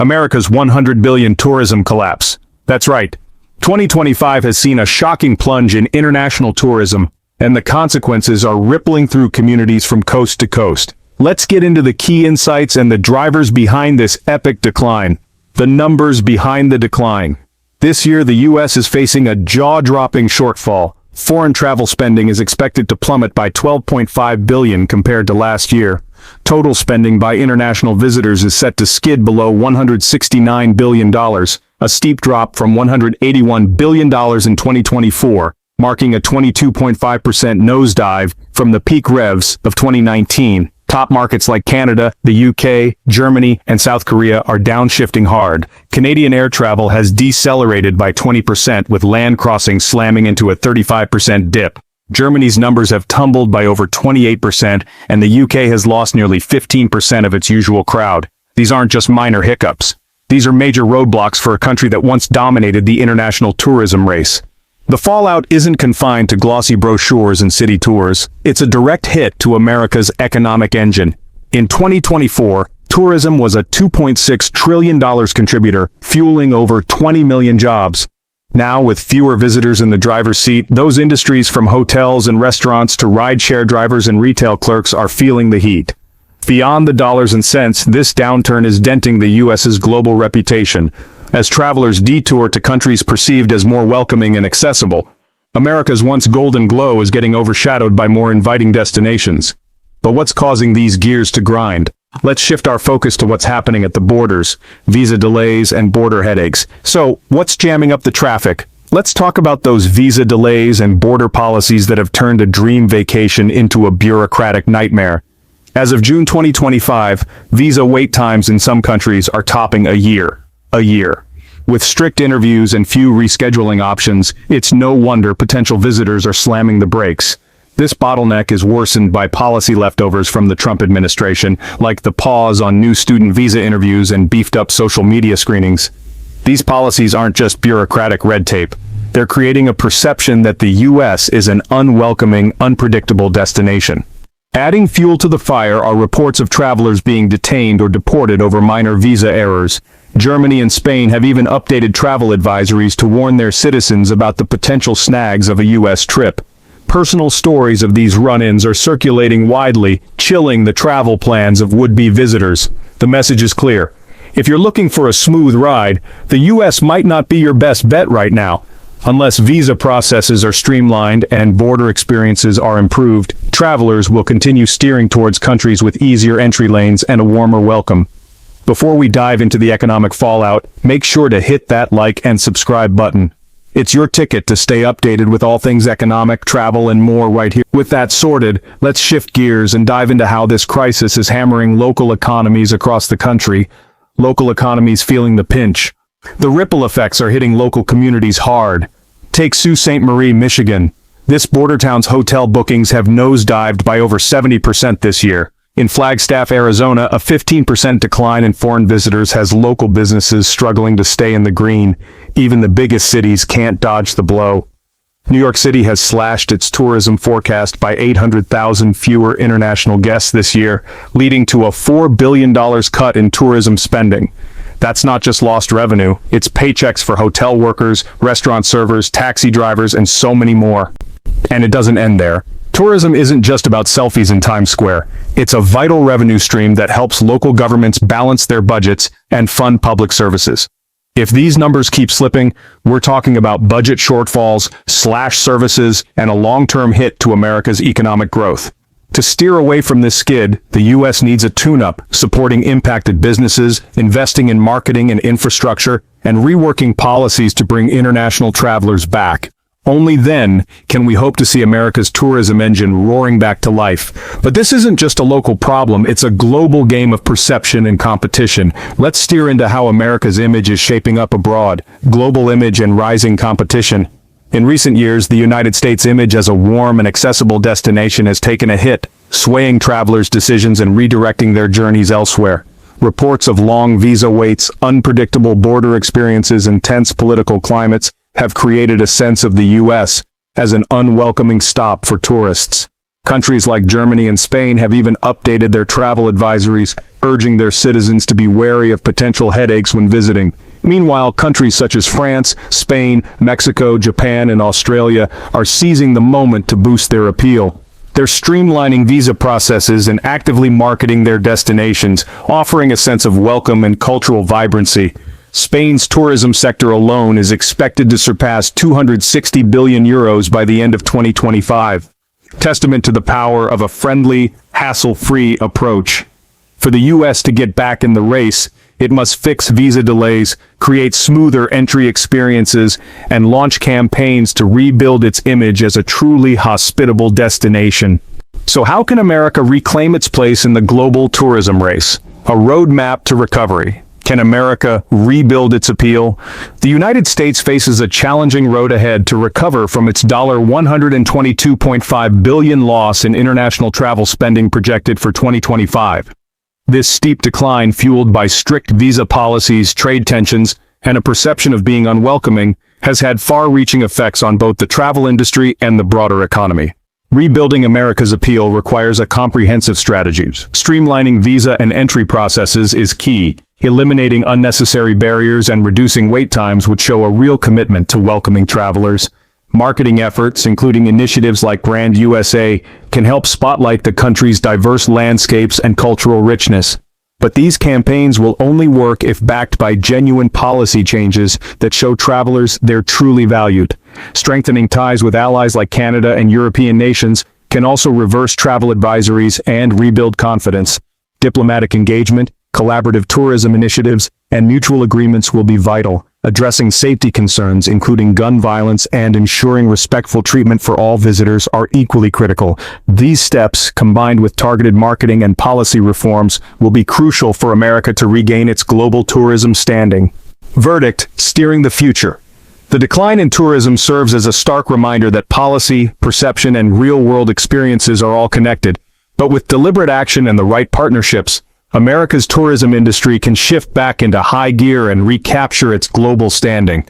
America's $100 billion tourism collapse. That's right. 2025 has seen a shocking plunge in international tourism, and the consequences are rippling through communities from coast to coast. Let's get into the key insights and the drivers behind this epic decline. The numbers behind the decline. This year, the U.S. is facing a jaw-dropping shortfall. Foreign travel spending is expected to plummet by $12.5 billion compared to last year. Total spending by international visitors is set to skid below $169 billion, a steep drop from $181 billion in 2024, marking a 22.5% nosedive from the peak revs of 2019. Top markets like Canada, the UK, Germany, and South Korea are downshifting hard. Canadian air travel has decelerated by 20%, with land crossings slamming into a 35% dip. Germany's numbers have tumbled by over 28%, and the UK has lost nearly 15% of its usual crowd. These aren't just minor hiccups. These are major roadblocks for a country that once dominated the international tourism race. The fallout isn't confined to glossy brochures and city tours. It's a direct hit to America's economic engine. In 2024, tourism was a $2.6 trillion contributor, fueling over 20 million jobs. Now, with fewer visitors in the driver's seat, those industries from hotels and restaurants to rideshare drivers and retail clerks are feeling the heat. Beyond the dollars and cents, this downturn is denting the U.S.'s global reputation. As travelers detour to countries perceived as more welcoming and accessible, America's once golden glow is getting overshadowed by more inviting destinations. But what's causing these gears to grind? Let's shift our focus to what's happening at the borders, visa delays and border headaches. So, what's jamming up the traffic? Let's talk about those visa delays and border policies that have turned a dream vacation into a bureaucratic nightmare. As of June 2025, visa wait times in some countries are topping a year. With strict interviews and few rescheduling options, it's no wonder potential visitors are slamming the brakes. This bottleneck is worsened by policy leftovers from the Trump administration, like the pause on new student visa interviews and beefed-up social media screenings. These policies aren't just bureaucratic red tape. They're creating a perception that the U.S. is an unwelcoming, unpredictable destination. Adding fuel to the fire are reports of travelers being detained or deported over minor visa errors. Germany and Spain have even updated travel advisories to warn their citizens about the potential snags of a U.S. trip. Personal stories of these run-ins are circulating widely, chilling the travel plans of would-be visitors. The message is clear. If you're looking for a smooth ride, the U.S. might not be your best bet right now. Unless visa processes are streamlined and border experiences are improved, travelers will continue steering towards countries with easier entry lanes and a warmer welcome. Before we dive into the economic fallout, make sure to hit that like and subscribe button. It's your ticket to stay updated with all things economic, travel, and more right here. With that sorted, let's shift gears and dive into how this crisis is hammering local economies across the country. Local economies feeling the pinch. The ripple effects are hitting local communities hard. Take Sault Ste. Marie, Michigan. This border town's hotel bookings have nosedived by over 70% this year. In Flagstaff, Arizona, a 15% decline in foreign visitors has local businesses struggling to stay in the green. Even the biggest cities can't dodge the blow. New York City has slashed its tourism forecast by 800,000 fewer international guests this year, leading to a $4 billion cut in tourism spending. That's not just lost revenue, it's paychecks for hotel workers, restaurant servers, taxi drivers, and so many more. And it doesn't end there. Tourism isn't just about selfies in Times Square. It's a vital revenue stream that helps local governments balance their budgets and fund public services. If these numbers keep slipping, we're talking about budget shortfalls, slashed services, and a long-term hit to America's economic growth. To steer away from this skid, the U.S. needs a tune-up, supporting impacted businesses, investing in marketing and infrastructure, and reworking policies to bring international travelers back. Only then can we hope to see America's tourism engine roaring back to life. But this isn't just a local problem, it's a global game of perception and competition. Let's steer into how America's image is shaping up abroad. Global image and rising competition. In recent years, the United States' image as a warm and accessible destination has taken a hit, swaying travelers' decisions and redirecting their journeys elsewhere. Reports of long visa waits, unpredictable border experiences, and tense political climates have created a sense of the U.S. as an unwelcoming stop for tourists. Countries like Germany and Spain have even updated their travel advisories, urging their citizens to be wary of potential headaches when visiting. Meanwhile, countries such as France, Spain, Mexico, Japan, and Australia are seizing the moment to boost their appeal. They're streamlining visa processes and actively marketing their destinations, offering a sense of welcome and cultural vibrancy. Spain's tourism sector alone is expected to surpass 260 billion euros by the end of 2025. Testament to the power of a friendly, hassle-free approach. For the U.S. to get back in the race, it must fix visa delays, create smoother entry experiences, and launch campaigns to rebuild its image as a truly hospitable destination. So how can America reclaim its place in the global tourism race? A roadmap to recovery. Can America rebuild its appeal? The United States faces a challenging road ahead to recover from its $122.5 billion loss in international travel spending projected for 2025. This steep decline, fueled by strict visa policies, trade tensions, and a perception of being unwelcoming, has had far-reaching effects on both the travel industry and the broader economy. Rebuilding America's appeal requires a comprehensive strategy. Streamlining visa and entry processes is key. Eliminating unnecessary barriers and reducing wait times would show a real commitment to welcoming travelers. Marketing efforts, including initiatives like Brand USA, can help spotlight the country's diverse landscapes and cultural richness. But these campaigns will only work if backed by genuine policy changes that show travelers they're truly valued. Strengthening ties with allies like Canada and European nations can also reverse travel advisories and rebuild confidence. Diplomatic engagement, collaborative tourism initiatives, and mutual agreements will be vital. Addressing safety concerns, including gun violence, and ensuring respectful treatment for all visitors are equally critical. These steps, combined with targeted marketing and policy reforms, will be crucial for America to regain its global tourism standing. Verdict: steering the future. The decline in tourism serves as a stark reminder that policy, perception, and real-world experiences are all connected. But with deliberate action and the right partnerships, America's tourism industry can shift back into high gear and recapture its global standing.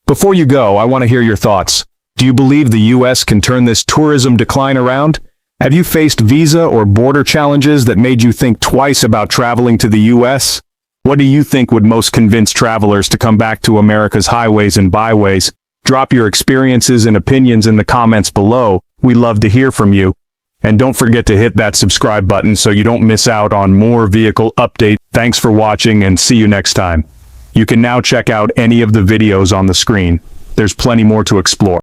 Before you go, I want to hear your thoughts. Do you believe the U.S. can turn this tourism decline around? Have you faced visa or border challenges that made you think twice about traveling to the U.S.? What do you think would most convince travelers to come back to America's highways and byways? Drop your experiences and opinions in the comments below. We love to hear from you. And don't forget to hit that subscribe button so you don't miss out on more vehicle updates. Thanks for watching and see you next time. You can now check out any of the videos on the screen. There's plenty more to explore.